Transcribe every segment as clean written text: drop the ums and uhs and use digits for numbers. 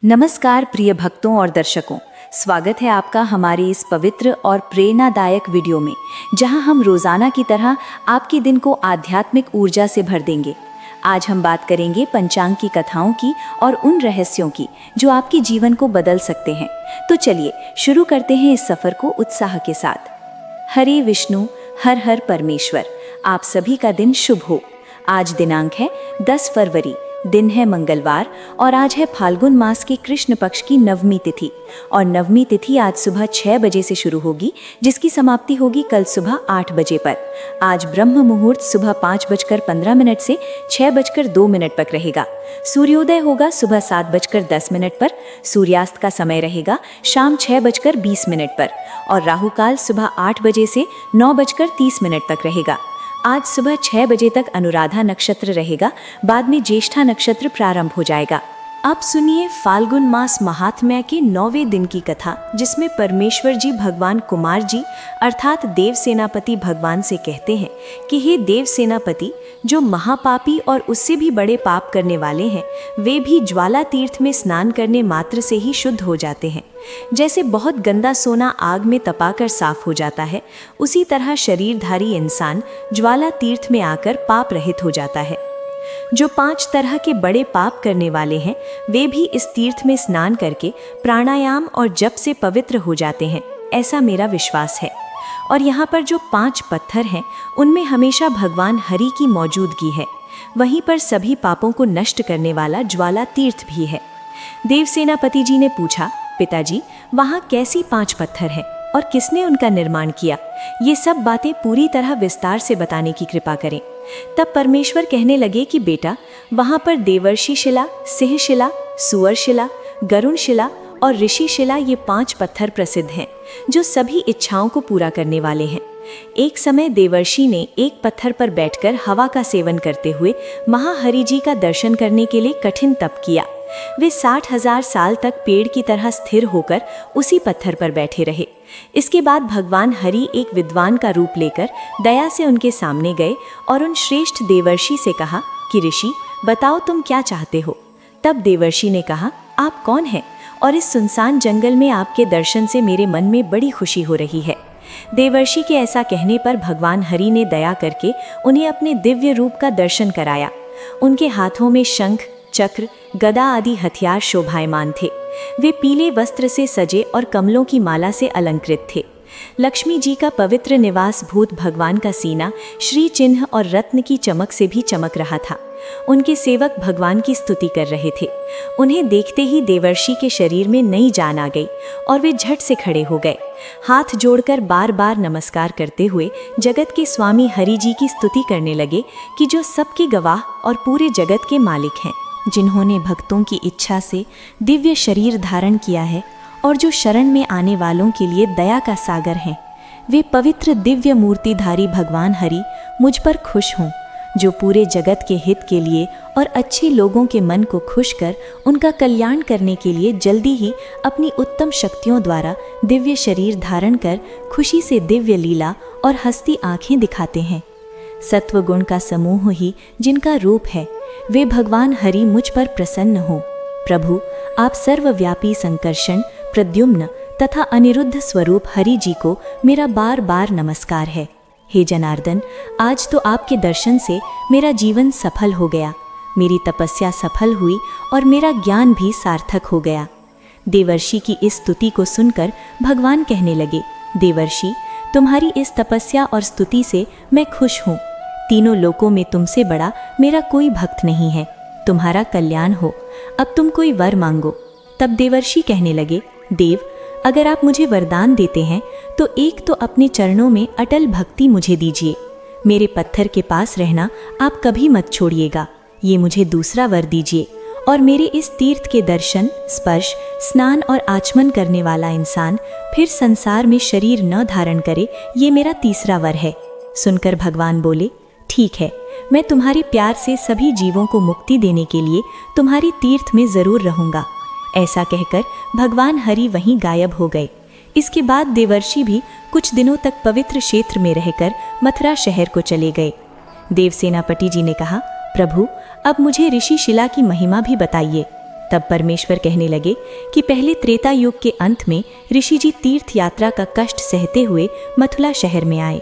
नमस्कार प्रिय भक्तों और दर्शकों, स्वागत है आपका हमारे इस पवित्र और प्रेरणादायक वीडियो में, जहां हम रोजाना की तरह आपके दिन को आध्यात्मिक ऊर्जा से भर देंगे। आज हम बात करेंगे पंचांग की कथाओं की और उन रहस्यों की जो आपके जीवन को बदल सकते हैं। तो चलिए शुरू करते हैं इस सफर को उत्साह के साथ। हरे विष्णु, हर हर परमेश्वर, आप सभी का दिन शुभ हो। आज दिनांक है 10 फरवरी, दिन है मंगलवार और आज है फाल्गुन मास की कृष्ण पक्ष की नवमी तिथि। और नवमी तिथि आज सुबह 6 बजे से शुरू होगी, जिसकी समाप्ति होगी कल सुबह 8 बजे पर। आज ब्रह्म मुहूर्त सुबह 5:15 से 6:02 तक रहेगा। सूर्योदय होगा सुबह 7:10 पर। सूर्यास्त का समय रहेगा शाम 6:20 पर और राहु काल सुबह 8 बजे से 9:30 तक रहेगा। आज सुबह 6 बजे तक अनुराधा नक्षत्र रहेगा, बाद में ज्येष्ठा नक्षत्र प्रारंभ हो जाएगा। अब सुनिए फाल्गुन मास महात्म्य के 9वें दिन की कथा, जिसमें परमेश्वर जी भगवान कुमार जी अर्थात देव सेनापति भगवान से कहते हैं कि हे देव सेनापति, जो महापापी और उससे भी बड़े पाप करने वाले हैं, वे भी ज्वाला तीर्थ में स्नान करने मात्र से ही शुद्ध हो जाते हैं। जैसे बहुत गंदा सोना आग में तपाकर साफ हो जाता है, उसी तरह शरीरधारी इंसान ज्वाला तीर्थ में आकर पाप रहित हो जाता है। जो 5 तरह के बड़े पाप करने वाले हैं, वे भी इस तीर्थ में स्नान करके प्राणायाम और जप से पवित्र हो जाते हैं, ऐसा मेरा विश्वास है। और यहाँ पर जो 5 पत्थर हैं, उनमें हमेशा भगवान हरि की मौजूदगी है। वहीं पर सभी पापों को नष्ट करने वाला ज्वाला तीर्थ भी है। देव सेनापति जी ने पूछा, पिताजी, वहाँ कैसी 5 पत्थर हैं और किसने उनका निर्माण किया? ये सब बातें पूरी तरह विस्तार से बताने की कृपा करें। तब परमेश्वर कहने लगे कि बेटा, वहाँ पर देवर्षि शिला, सिंह शिला, सुअर शिला, गरुण शिला और ऋषि शिला, ये 5 पत्थर प्रसिद्ध हैं, जो सभी इच्छाओं को पूरा करने वाले हैं। एक समय देवर्षि ने एक पत्थर पर बैठकर हवा का सेवन करते हुए महाहरि जी का दर्शन करने के लिए कठिन तप किया। वे 60,000 साल तक पेड़ की तरह स्थिर होकर उसी पत्थर पर बैठे रहे। इसके बाद भगवान हरि एक विद्वान का रूप लेकर दया से उनके सामने गए और उन श्रेष्ठ देवर्षि से कहा कि ऋषि, बताओ तुम क्या चाहते हो? तब देवर्षि ने कहा, आप कौन हैं और इस सुनसान जंगल में आपके दर्शन से मेरे मन में बड़ी खुशी हो रही है। देवर्षि के ऐसा कहने पर भगवान हरि ने दया करके उन्हें अपने दिव्य रूप का दर्शन कराया। उनके हाथों में शंख, चक्र, गदा आदि हथियार शोभायमान थे। वे पीले वस्त्र से सजे और कमलों की माला से अलंकृत थे। लक्ष्मी जी का पवित्र निवास भूत भगवान का सीना श्री चिन्ह और रत्न की चमक से भी चमक रहा था। उनके सेवक भगवान की स्तुति कर रहे थे। उन्हें देखते ही देवर्षि के शरीर में नई जान आ गई और वे झट से खड़े हो गए। हाथ जोड़कर बार बार नमस्कार करते हुए जगत के स्वामी हरि जी की स्तुति करने लगे कि जो सबके गवाह और पूरे जगत के मालिक हैं, जिन्होंने भक्तों की इच्छा से दिव्य शरीर धारण किया है और जो शरण में आने वालों के लिए दया का सागर हैं। वे पवित्र दिव्य मूर्तिधारी भगवान हरि मुझ पर खुश हों, जो पूरे जगत के हित के लिए और अच्छे लोगों के मन को खुश कर उनका कल्याण करने के लिए जल्दी ही अपनी उत्तम शक्तियों द्वारा दिव्य शरीर धारण कर खुशी से दिव्य लीला और हंसती आँखें दिखाते हैं। सत्व गुण का समूह ही जिनका रूप है, वे भगवान हरि मुझ पर प्रसन्न हो। प्रभु, आप सर्वव्यापी संकर्षण, प्रद्युम्न तथा अनिरुद्ध स्वरूप हरि जी को मेरा बार बार नमस्कार है। हे जनार्दन, आज तो आपके दर्शन से मेरा जीवन सफल हो गया, मेरी तपस्या सफल हुई और मेरा ज्ञान भी सार्थक हो गया। देवर्षि की इस स्तुति को सुनकर भगवान कहने लगे, देवर्षि, तुम्हारी इस तपस्या और स्तुति से मैं खुश हूँ। तीनों लोकों में तुमसे बड़ा मेरा कोई भक्त नहीं है। तुम्हारा कल्याण हो। अब तुम कोई वर मांगो। तब देवर्षि कहने लगे, देव, अगर आप मुझे वरदान देते हैं तो एक तो अपने चरणों में अटल भक्ति मुझे दीजिए। मेरे पत्थर के पास रहना आप कभी मत छोड़िएगा, ये मुझे दूसरा वर दीजिए। और मेरे इस तीर्थ के दर्शन, स्पर्श, स्नान और आचमन करने वाला इंसान फिर संसार में शरीर न धारण करे, ये मेरा तीसरा वर है। सुनकर भगवान बोले, ठीक है, मैं तुम्हारे प्यार से सभी जीवों को मुक्ति देने के लिए तुम्हारी तीर्थ में जरूर रहूंगा। ऐसा कहकर भगवान हरि वहीं गायब हो गए। इसके बाद देवर्षि भी कुछ दिनों तक पवित्र क्षेत्र में रहकर मथुरा शहर को चले गए। देव सेनापति जी ने कहा, प्रभु, अब मुझे ऋषि शिला की महिमा भी बताइए। तब परमेश्वर कहने लगे कि पहले त्रेता युग के अंत में ऋषि जी तीर्थ यात्रा का कष्ट सहते हुए मथुरा शहर में आए।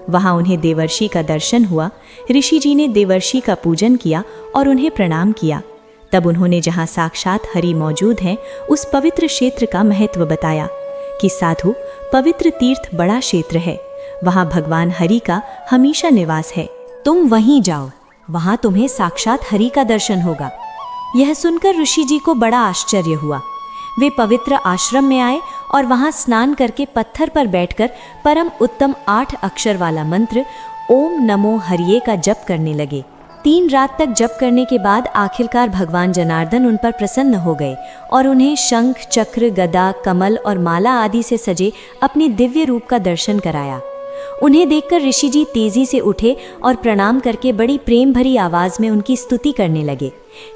वहां उन्हें देवर्षि का दर्शन हुआ। ऋषि जी ने देवर्षि का पूजन किया और उन्हें प्रणाम किया। तब उन्होंने जहां साक्षात हरि मौजूद हैं उस पवित्र क्षेत्र का महत्व बताया कि साधु, पवित्र तीर्थ बड़ा क्षेत्र है, वहां भगवान हरि का हमेशा निवास है। तुम वहीं जाओ, वहां तुम्हें साक्षात हरि का दर्शन होगा। यह सुनकर ऋषि जी को बड़ा आश्चर्य हुआ। वे पवित्र आश्रम में आए और वहां स्नान करके पत्थर पर बैठकर परम उत्तम 8 अक्षर वाला मंत्र ओम नमो हरिये का जप करने लगे। 3 रात तक जप करने के बाद आखिरकार भगवान जनार्दन उन पर प्रसन्न हो गए और उन्हें शंख, चक्र, गदा, कमल और माला आदि से सजे अपने दिव्य रूप का दर्शन कराया। उन्हें देखकर ऋषि जी तेजी से उठे और प्रणाम करके बड़ी प्रेम भरी आवाज में उनकी स्तुति करने लगे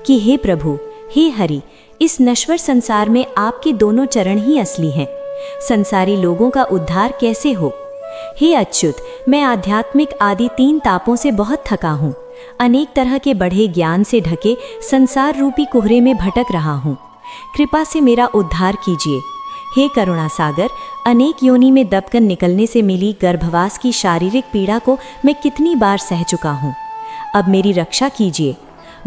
कि हे प्रभु, हे हरि, इस नश्वर संसार में आपके दोनों चरण ही असली हैं। संसारी लोगों का उद्धार कैसे हो? हे अच्युत, मैं आध्यात्मिक आदि 3 तापों से बहुत थका हूँ। अनेक तरह के बढ़े ज्ञान से ढके संसार रूपी कोहरे में भटक रहा हूँ। कृपा से मेरा उद्धार कीजिए। हे करुणा सागर, अनेक योनि में दबकर निकलने से मिली गर्भवास की शारीरिक पीड़ा को मैं कितनी बार सह चुका हूँ। अब मेरी रक्षा कीजिए।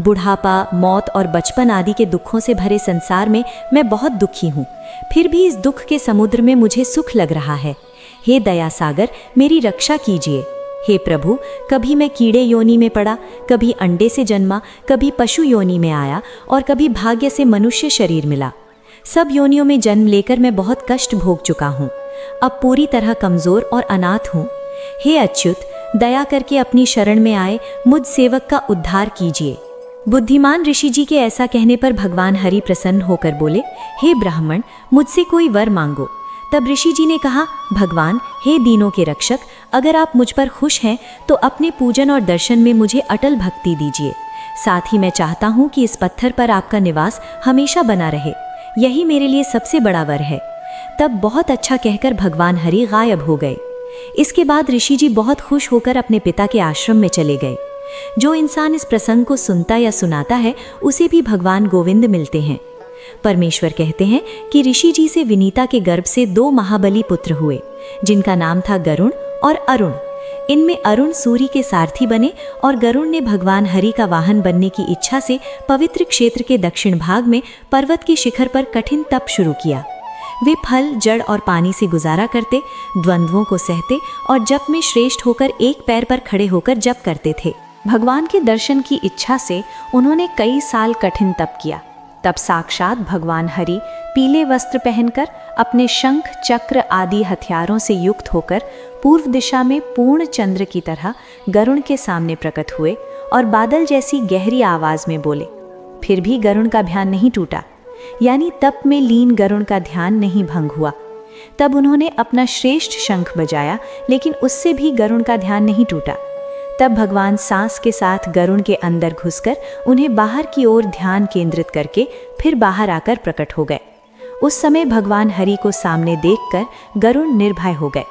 बुढ़ापा, मौत और बचपन आदि के दुखों से भरे संसार में मैं बहुत दुखी हूँ। फिर भी इस दुख के समुद्र में मुझे सुख लग रहा है। हे दया सागर, मेरी रक्षा कीजिए। हे प्रभु, कभी मैं कीड़े योनि में पड़ा, कभी अंडे से जन्मा, कभी पशु योनि में आया और कभी भाग्य से मनुष्य शरीर मिला। सब योनियों में जन्म लेकर मैं बहुत कष्ट भोग चुका हूँ। अब पूरी तरह कमजोर और अनाथ हूँ। हे अच्युत, दया करके अपनी शरण में आए मुझ सेवक का उद्धार कीजिए। बुद्धिमान ऋषि जी के ऐसा कहने पर भगवान हरि प्रसन्न होकर बोले, हे ब्राह्मण, मुझसे कोई वर मांगो। तब ऋषि जी ने कहा, भगवान, हे दीनों के रक्षक, अगर आप मुझ पर खुश हैं तो अपने पूजन और दर्शन में मुझे अटल भक्ति दीजिए। साथ ही मैं चाहता हूँ कि इस पत्थर पर आपका निवास हमेशा बना रहे। यही मेरे लिए सबसे बड़ा वर है। तब बहुत अच्छा कहकर भगवान हरि गायब हो गए। इसके बाद ऋषि जी बहुत खुश होकर अपने पिता के आश्रम में चले गए। जो इंसान इस प्रसंग को सुनता या सुनाता है उसे भी भगवान गोविंद मिलते हैं। परमेश्वर कहते हैं कि ऋषि जी से विनीता के गर्भ से 2 महाबली पुत्र हुए, जिनका नाम था गरुण और अरुण। इनमें अरुण सूर्य के सारथी बने और गरुण ने भगवान हरि का वाहन बनने की इच्छा से पवित्र क्षेत्र के दक्षिण भाग में पर्वत के शिखर पर कठिन तप शुरू किया। वे फल, जड़ और पानी से गुजारा करते, द्वंद्वों को सहते और जप में श्रेष्ठ होकर एक पैर पर खड़े होकर जप करते थे। भगवान के दर्शन की इच्छा से उन्होंने कई साल कठिन तप किया। तब साक्षात भगवान हरि पीले वस्त्र पहनकर अपने शंख, चक्र आदि हथियारों से युक्त होकर पूर्व दिशा में पूर्ण चंद्र की तरह गरुण के सामने प्रकट हुए और बादल जैसी गहरी आवाज में बोले। फिर भी गरुण का ध्यान नहीं टूटा, यानी तप में लीन गरुण का ध्यान नहीं भंग हुआ। तब उन्होंने अपना श्रेष्ठ शंख बजाया, लेकिन उससे भी गरुण का ध्यान नहीं टूटा। तब भगवान सांस के साथ गरुण के अंदर घुसकर उन्हें बाहर की ओर ध्यान केंद्रित करके फिर बाहर आकर प्रकट हो गए। उस समय भगवान हरि को सामने देखकर गरुण निर्भय हो गए।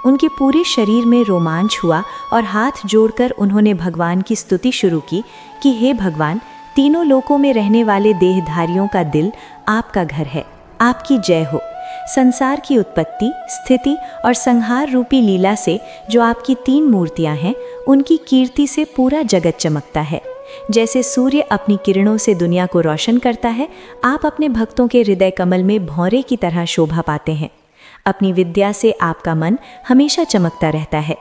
उनके पूरे शरीर में रोमांच हुआ और हाथ जोड़कर उन्होंने भगवान की स्तुति शुरू की कि हे भगवान, तीनों लोकों में रहने वाले देहधारियों का दिल आपका घर है, आपकी जय हो। संसार की उत्पत्ति, स्थिति और संहार रूपी लीला से जो आपकी 3 मूर्तियां हैं, उनकी कीर्ति से पूरा जगत चमकता है। जैसे सूर्य अपनी किरणों से दुनिया को रोशन करता है, आप अपने भक्तों के हृदय कमल में भौरे की तरह शोभा पाते हैं। अपनी विद्या से आपका मन हमेशा चमकता रहता है।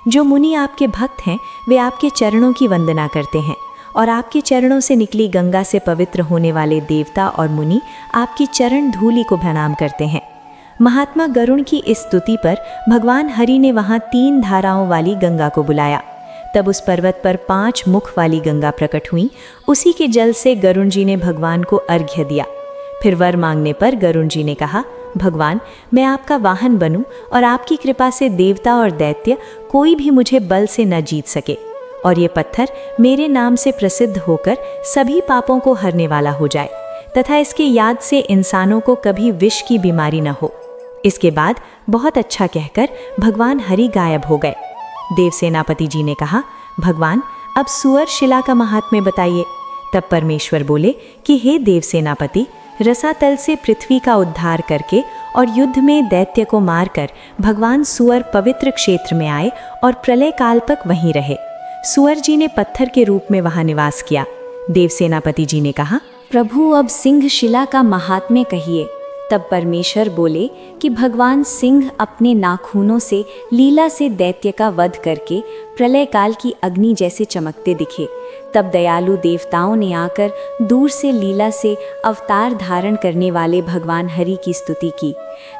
जो मुनि आपके भक्त हैं, वे आपके चरणों की वंदना करते हैं और आपके चरणों से निकली गंगा से पवित्र होने वाले देवता और मुनि आपकी चरण धूलि को प्रणाम करते हैं। महात्मा गरुण की इस स्तुति पर भगवान हरि ने वहां 3 धाराओं वाली गंगा को बुलाया। तब उस पर्वत पर 5 मुख वाली गंगा प्रकट हुई। उसी के जल से गरुण जी ने भगवान को अर्घ्य दिया। फिर वर मांगने पर गरुण जी ने कहा, भगवान, मैं आपका वाहन बनूं और आपकी कृपा से देवता और दैत्य कोई भी मुझे बल से न जीत सके, और ये पत्थर मेरे नाम से प्रसिद्ध होकर सभी पापों को हरने वाला हो जाए तथा इसके याद से इंसानों को कभी विष की बीमारी न हो। इसके बाद बहुत अच्छा कहकर भगवान हरि गायब हो गए। देव सेनापति जी ने कहा, भगवान, अब सुअर शिला का महात्म्य बताइए। तब परमेश्वर बोले कि हे देव सेनापति, रसातल से पृथ्वी का उद्धार करके और युद्ध में दैत्य को मारकर भगवान सुअर पवित्र क्षेत्र में आए और प्रलय काल तक वहीं रहे। सुअर जी ने पत्थर के रूप में वहां निवास किया। देव सेनापति जी ने कहा, प्रभु अब सिंह शिला का महात्म्य कहिए। तब परमेश्वर बोले कि भगवान सिंह अपने नाखूनों से लीला से दैत्य का वध करके प्रलय काल की अग्नि जैसे चमकते दिखे। तब दयालु देवताओं ने आकर दूर से लीला से अवतार धारण करने वाले भगवान हरि की स्तुति की।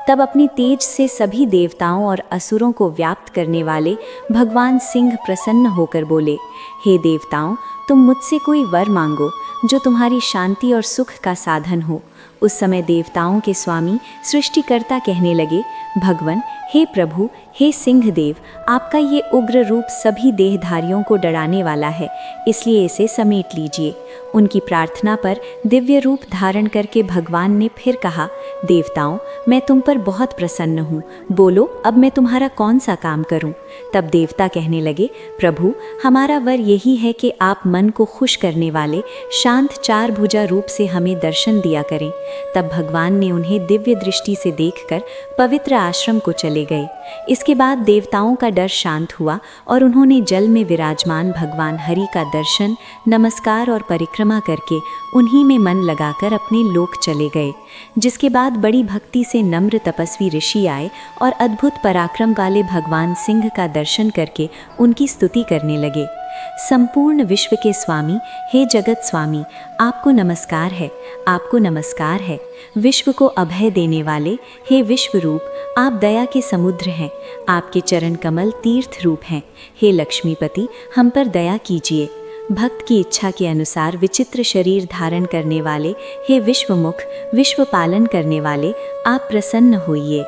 तब अपनी तेज से सभी देवताओं और असुरों को व्याप्त करने वाले भगवान सिंह प्रसन्न होकर बोले, हे देवताओं, तुम मुझसे कोई वर मांगो जो तुम्हारी शांति और सुख का साधन हो। उस समय देवताओं के स्वामी सृष्टिकर्ता कहने लगे, भगवन, हे प्रभु, हे सिंह देव, आपका ये उग्र रूप सभी देहधारियों को डराने वाला है, इसलिए इसे समेट लीजिए। उनकी प्रार्थना पर दिव्य रूप धारण करके भगवान ने फिर कहा, देवताओं, मैं तुम पर बहुत प्रसन्न हूँ, बोलो अब मैं तुम्हारा कौन सा काम करूँ। तब देवता कहने लगे, प्रभु, हमारा वर यही है कि आप मन को खुश करने वाले शांत चार भुजा रूप से हमें दर्शन दिया करें। तब भगवान ने उन्हें दिव्य दृष्टि से देखकर पवित्र आश्रम को चले गए। इसके बाद देवताओं का डर शांत हुआ और उन्होंने जल में विराजमान भगवान हरि का दर्शन, नमस्कार और परिक्रमा करके उन्हीं में मन लगाकर अपने लोक चले गए। जिसके बाद बड़ी भक्ति से नम्र तपस्वी ऋषि आए और अद्भुत पराक्रम वाले भगवान सिंह का दर्शन करके उनकी स्तुति करने लगे। संपूर्ण विश्व के स्वामी, हे जगत स्वामी, आपको नमस्कार है, आपको नमस्कार है। विश्व को अभय देने वाले, हे विश्व रूप, आप दया के समुद्र हैं, आपके चरण कमल तीर्थ रूप हैं। हे लक्ष्मीपति, हम पर दया कीजिए। भक्त की इच्छा के अनुसार विचित्र शरीर धारण करने वाले, हे विश्वमुख, विश्व पालन करने वाले, आप प्रसन्न होइए।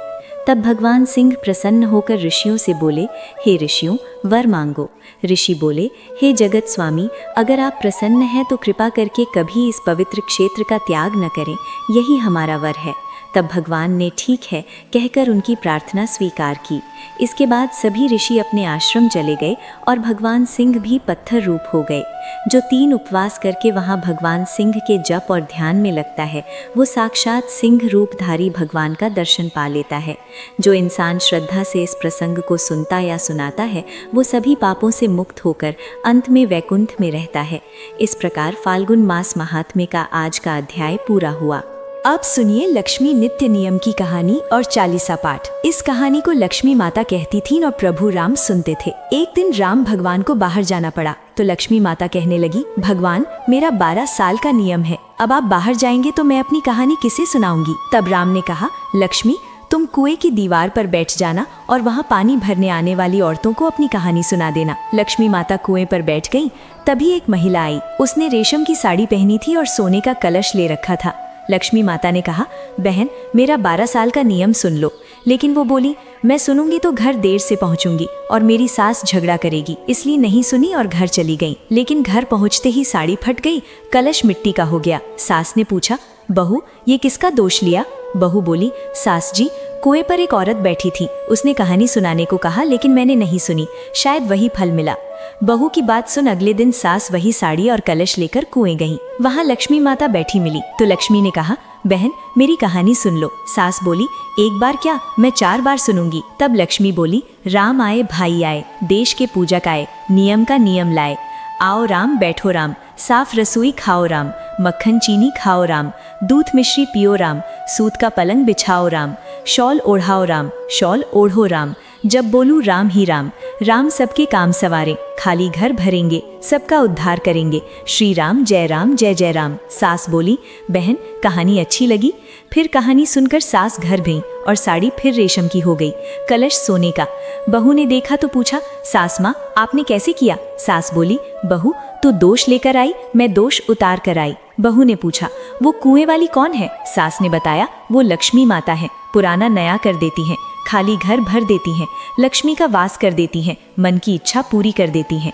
तब भगवान सिंह प्रसन्न होकर ऋषियों से बोले, हे ऋषियों, वर मांगो। ऋषि बोले, हे जगत स्वामी, अगर आप प्रसन्न हैं तो कृपा करके कभी इस पवित्र क्षेत्र का त्याग न करें, यही हमारा वर है। तब भगवान ने ठीक है कहकर उनकी प्रार्थना स्वीकार की। इसके बाद सभी ऋषि अपने आश्रम चले गए और भगवान सिंह भी पत्थर रूप हो गए। जो 3 उपवास करके वहाँ भगवान सिंह के जप और ध्यान में लगता है, वो साक्षात सिंह रूपधारी भगवान का दर्शन पा लेता है। जो इंसान श्रद्धा से इस प्रसंग को सुनता या सुनाता है, वो सभी पापों से मुक्त होकर अंत में वैकुंठ में रहता है। इस प्रकार फाल्गुन मास महात्म्य का आज का अध्याय पूरा हुआ। अब सुनिए लक्ष्मी नित्य नियम की कहानी और 40 पाठ। इस कहानी को लक्ष्मी माता कहती थीं और प्रभु राम सुनते थे। एक दिन राम भगवान को बाहर जाना पड़ा तो लक्ष्मी माता कहने लगी, भगवान, मेरा 12 साल का नियम है, अब आप बाहर जाएंगे तो मैं अपनी कहानी किसे सुनाऊंगी। तब राम ने कहा, लक्ष्मी, तुम कुएं की दीवार पर बैठ जाना और वहाँ पानी भरने आने वाली औरतों को अपनी कहानी सुना देना। लक्ष्मी माता कुएं पर बैठ गई। तभी एक महिला आई। उसने रेशम की साड़ी पहनी थी और सोने का कलश ले रखा था। लक्ष्मी माता ने कहा, बहन, मेरा 12 साल का नियम सुन लो। लेकिन वो बोली, मैं सुनूंगी तो घर देर से पहुंचूंगी और मेरी सास झगड़ा करेगी, इसलिए नहीं सुनी और घर चली गई। लेकिन घर पहुंचते ही साड़ी फट गई, कलश मिट्टी का हो गया। सास ने पूछा, बहू, ये किसका दोष लिया? बहू बोली, सास जी, कुएं पर एक औरत बैठी थी, उसने कहानी सुनाने को कहा लेकिन मैंने नहीं सुनी, शायद वही फल मिला। बहू की बात सुन अगले दिन सास वही साड़ी और कलश लेकर कुएं गईं। वहां लक्ष्मी माता बैठी मिली तो लक्ष्मी ने कहा, बहन, मेरी कहानी सुन लो। सास बोली, एक बार क्या, मैं 4 बार सुनूंगी। तब लक्ष्मी बोली, राम आए भाई आए, देश के पूजक आए, नियम का नियम लाए। आओ राम, बैठो राम, साफ रसोई खाओ राम, मक्खन चीनी खाओ राम, दूध मिश्री पियो राम, सूत का पलंग बिछाओ राम, शॉल ओढ़ाओ राम, शॉल ओढ़ो राम। जब बोलूं राम ही राम, राम सबके काम सवारे, खाली घर भरेंगे, सबका उद्धार करेंगे। श्री राम जय जय राम। सास बोली, बहन, कहानी अच्छी लगी। फिर कहानी सुनकर सास घर गई और साड़ी फिर रेशम की हो गई, कलश सोने का। बहू ने देखा तो पूछा, सास माँ, आपने कैसे किया? सास बोली, बहू, तू दोष लेकर आई, मैं दोष उतार कर आई। बहू ने पूछा, वो कुएं वाली कौन है? सास ने बताया, वो लक्ष्मी माता है, पुराना नया कर देती हैं, खाली घर भर देती हैं, लक्ष्मी का वास कर देती हैं, मन की इच्छा पूरी कर देती हैं।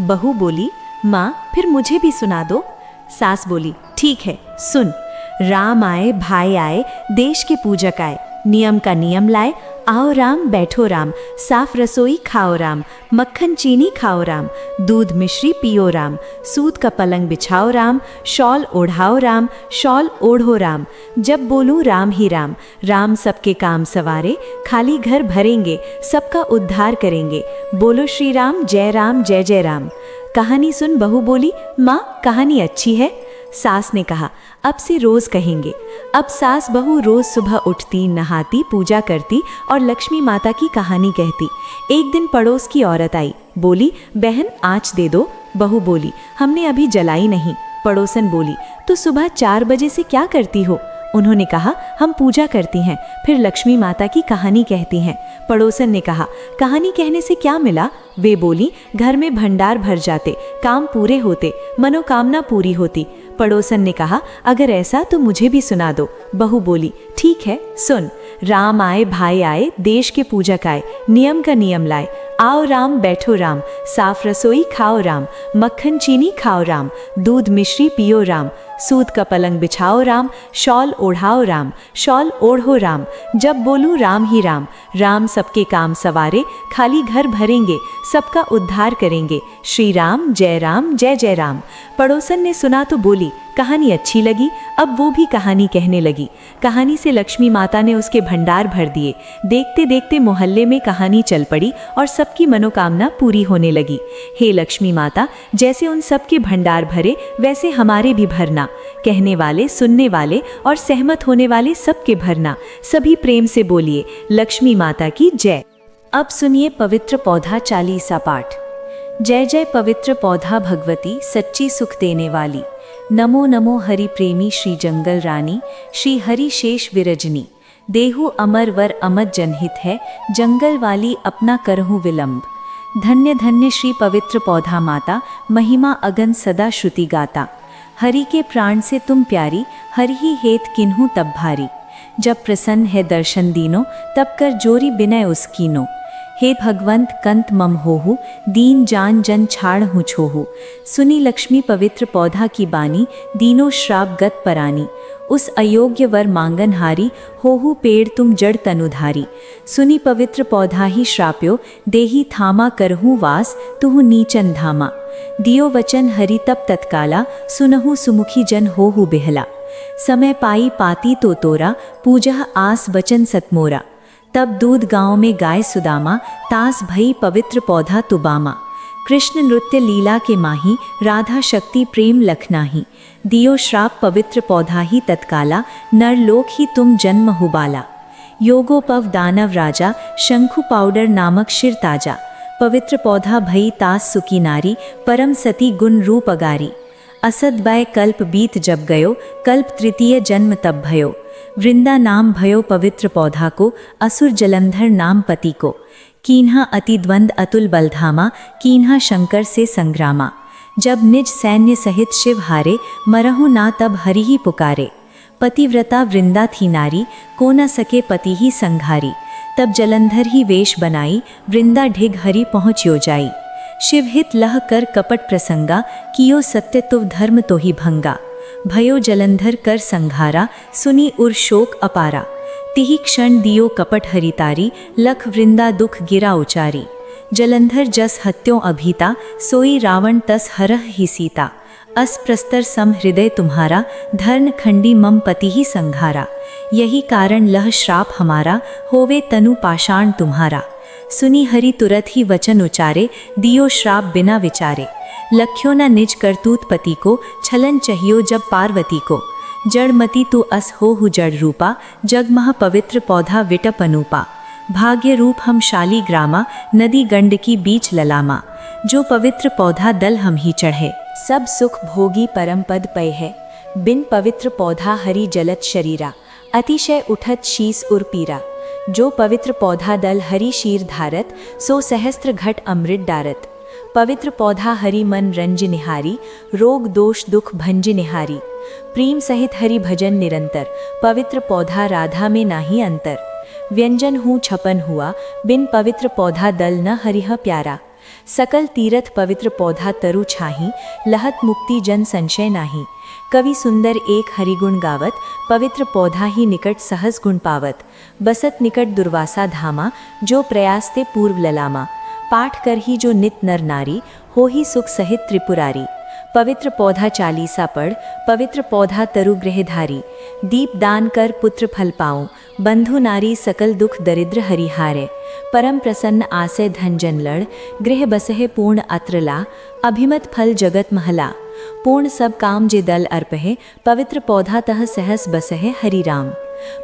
बहू बोली, माँ, फिर मुझे भी सुना दो। सास बोली, ठीक है, सुन। राम आए भाई आए, देश के पूजक आए, नियम का नियम लाए, आओ राम बैठो राम, साफ रसोई खाओ राम, मक्खन चीनी खाओ राम, दूध मिश्री पियो राम, सूत का पलंग बिछाओ राम, शॉल ओढ़ाओ राम, शॉल ओढ़ो राम। जब बोलूं राम ही राम, राम सबके काम सवारे, खाली घर भरेंगे, सबका उद्धार करेंगे। बोलो श्री राम जय जय राम। कहानी सुन बहू बोली, माँ कहानी अच्छी है। सास ने कहा, अब से रोज कहेंगे। अब सास बहू रोज सुबह उठती, नहाती, पूजा करती और लक्ष्मी माता की कहानी कहती। एक दिन पड़ोस की औरत आई, बोली, बहन आँच दे दो। बहू बोली, हमने अभी जलाई नहीं। पड़ोसन बोली, तो सुबह 4 बजे से क्या करती हो? उन्होंने कहा, हम पूजा करती हैं, फिर लक्ष्मी माता की कहानी कहती हैं। पड़ोसन ने कहा, कहानी कहने से क्या मिला? वे बोली, घर में भंडार भर जाते, काम पूरे होते, मनोकामना पूरी होती। पड़ोसन ने कहा, अगर ऐसा तो मुझे भी सुना दो। बहू बोली, ठीक है सुन। राम आए भाई आए, देश के पूजक आए, नियम का नियम लाए, आओ राम बैठो राम, साफ रसोई खाओ राम, मक्खन चीनी खाओ राम, दूध मिश्री पियो राम, सूत का पलंग बिछाओ राम, शॉल ओढ़ाओ राम, शॉल ओढ़ो राम। जब बोलूं राम ही राम, राम सबके काम सवारे, खाली घर भरेंगे, सबका उद्धार करेंगे। श्री राम जय जय राम। पड़ोसन ने सुना तो बोली, कहानी अच्छी लगी। अब वो भी कहानी कहने लगी। कहानी से लक्ष्मी माता ने उसके भंडार भर दिए। देखते देखते मोहल्ले में कहानी चल पड़ी और सबकी मनोकामना पूरी होने लगी। हे लक्ष्मी माता, जैसे उन सबके भंडार भरे वैसे हमारे भी भरना। कहने वाले, सुनने वाले और सहमत होने वाले सबके भरना। सभी प्रेम से बोलिए, लक्ष्मी माता की जय। अब सुनिए पवित्र पौधा चालीसा पाठ। जय जय पवित्र पौधा भगवती, सच्ची सुख देने वाली। नमो नमो हरि प्रेमी श्री जंगल रानी, श्री हरि शेष विरजनी। देहु अमर वर अमर जनहित है, जंगल वाली अपना करहूँ विलंब। धन्य धन्य श्री पवित्र पौधा माता, महिमा अगन सदा श्रुति गाता। हरि के प्राण से तुम प्यारी, हरि ही हेत किन्हू तब भारी। जब प्रसन्न है दर्शन दीनो, तब कर जोरी बिनय उसकीनो। हे भगवंत कंत मम होहु, दीन जान जन छाड़ हूँ छोहु। सुनी लक्ष्मी पवित्र पौधा की बानी, दीनो श्राप गत परानी। उस अयोग्य वर मांगन हारी, होहु पेड़ तुम जड़ तनुधारी। सुनी पवित्र पौधा ही श्राप्यो, देही थामा करहूँ वास, तुहु नीचन धामा। दियो वचन हरि तब तत्काला, सुनहु सुमुखी जन होहु बेहला। समय पाई पाती तो तोरा, पूजा आस वचन सतमोरा। तब दूध गांव में गाय सुदामा, तास भई पवित्र पौधा तुबामा। कृष्ण नृत्य लीला के माही, राधा शक्ति प्रेम लखनाही। दियो श्राप पवित्र पौधा ही तत्काला, नर लोक ही तुम जन्म हुबाला। योगोपव दानव राजा, शंखु पाउडर नामक शिर ताजा। पवित्र पौधा भई तास सुकी नारी, परम सती गुण रूप अगारी। असद बै कल्प बीत जब गयो, कल्प तृतीय जन्म तब भयो। वृंदा नाम भयो पवित्र पौधा को, असुर जलंधर नाम पति को। कीन्हा अति द्वंद अतुल बलधामा, कीन्हा शंकर से संग्रामा। जब निज सैन्य सहित शिव हारे, मरहु ना तब हरि ही पुकारे। पतिव्रता वृंदा थी नारी, को न सके पति ही संघारी। तब जलंधर ही वेश बनाई, वृंदा ढिग हरि पहुँच यो जाई। शिवहित लह कर कपट प्रसंगा, कियो सत्य तुव धर्म तो ही भंगा। भयो जलंधर कर संघारा, सुनी उर शोक अपारा। तिहि क्षण दियो कपट हरितारी, लख वृंदा दुख गिरा उचारी। जलंधर जस हत्यों अभीता, सोई रावण तस हरह ही सीता। अस प्रस्तर सम हृदय तुम्हारा, धर्म खंडी मम पति ही संघारा। यही कारण लह श्राप हमारा, होवे तनु पाषाण तुम्हारा। सुनी हरि तुरत ही वचन उचारे, दियो श्राप बिना विचारे। लख्यो न निज करतूत पति को, छलन चाहियो जब पार्वती को। जड़मती तू अस होहु जड़ रूपा, जगमह पवित्र पौधा विटप अनूपा। भाग्य रूप हम शाली ग्रामा, नदी गंडकी बीच ललामा। जो पवित्र पौधा दल हम ही चढ़े, सब सुख भोगी परम पद पय है। बिन पवित्र पौधा हरि जलत शरीरा, अतिशय उठत शीस उर पीरा। जो पवित्र पौधा दल हरि शीर धारत, सो सहस्त्र घट अमृत डारत। पवित्र पौधा हरि मन रंज निहारी, रोग दोष दुख भंज निहारी। प्रेम सहित हरि भजन निरंतर, पवित्र पौधा राधा में नाही अंतर। व्यंजन हूँ छपन हुआ, बिन पवित्र पौधा दल न हरिह प्यारा। सकल तीरथ पवित्र पौधा तरु छाही, लहत मुक्ति जन संशय नाही। कवि सुंदर एक हरिगुण गावत, पवित्र पौधा ही निकट सहज गुण पावत। बसत निकट दुर्वासा धामा, जो प्रयास ते पूर्व ललामा। पाठ कर ही जो नित नर नारी, हो ही सुख सहित त्रिपुरारी। पवित्र पौधा चालीसा पढ़, पवित्र पौधा तरु गृहधारी। दीप दान कर पुत्र फल पाऊं, बंधु नारी सकल दुख दरिद्र हरिहारे। परम प्रसन्न आसे धन जन लड़, गृह बसहे पूर्ण अत्रला। अभिमत फल जगत महला, पूर्ण सब काम जे दल अर्पहे। पवित्र पौधा तह सहस बसहे हरि राम।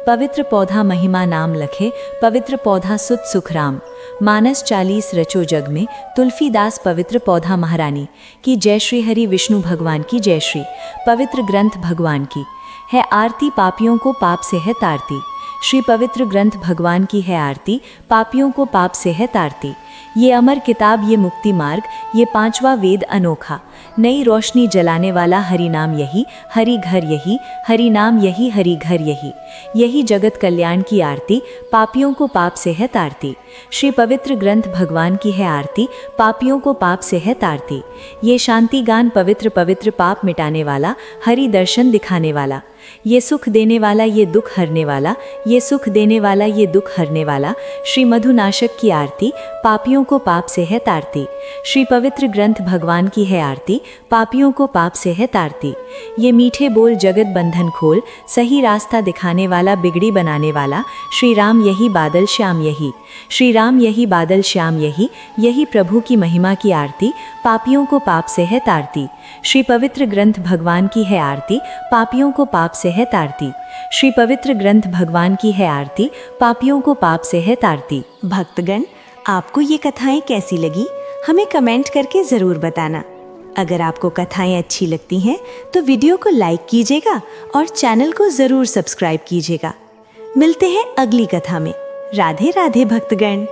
पवित्र पौधा महिमा नाम लखे, पवित्र पौधा सुत सुख राम। मानस 40 रचो जग में, तुलसीदास पवित्र पौधा महारानी की जय। श्री हरि विष्णु भगवान की जय। श्री पवित्र ग्रंथ भगवान की है आरती, पापियों को पाप से है तारती। श्री पवित्र ग्रंथ भगवान की है आरती, पापियों को पाप से है तारती। ये अमर किताब, ये मुक्ति मार्ग, ये 5वां वेद अनोखा। नई रोशनी जलाने वाला हरि नाम यही, हरि घर यही, हरि नाम यही, हरि घर यही। यही जगत कल्याण की आरती, पापियों को पाप से है तारती। श्री पवित्र ग्रंथ भगवान की है आरती, पापियों को पाप से है तारती। ये शांति गान पवित्र पवित्र, पाप मिटाने वाला, हरि दर्शन दिखाने वाला। ये सुख देने वाला, ये दुख हरने वाला, ये सुख देने वाला, ये दुख हरने वाला। श्री मधुनाशक की आरती, पापियों को पाप से है तारती। श्री पवित्र ग्रंथ भगवान की है आरती, पापियों को पाप से है तारती। ये मीठे बोल जगत बंधन खोल, सही रास्ता दिखाने वाला, बिगड़ी बनाने वाला। श्री राम यही बादल श्याम यही, श्री राम यही बादल श्याम यही। यही प्रभु की महिमा की आरती, पापियों को पाप से है तारती। श्री पवित्र ग्रंथ भगवान की है आरती, पापियों को पाप से है तारती। श्री पवित्र ग्रंथ भगवान की है आरती, पापियों को पाप से है तारती। भक्तगण, आपको ये कथाएं कैसी लगी हमें कमेंट करके ज़रूर बताना। अगर आपको कथाएं अच्छी लगती हैं तो वीडियो को लाइक कीजिएगा और चैनल को ज़रूर सब्सक्राइब कीजिएगा। मिलते हैं अगली कथा में। राधे राधे भक्तगण।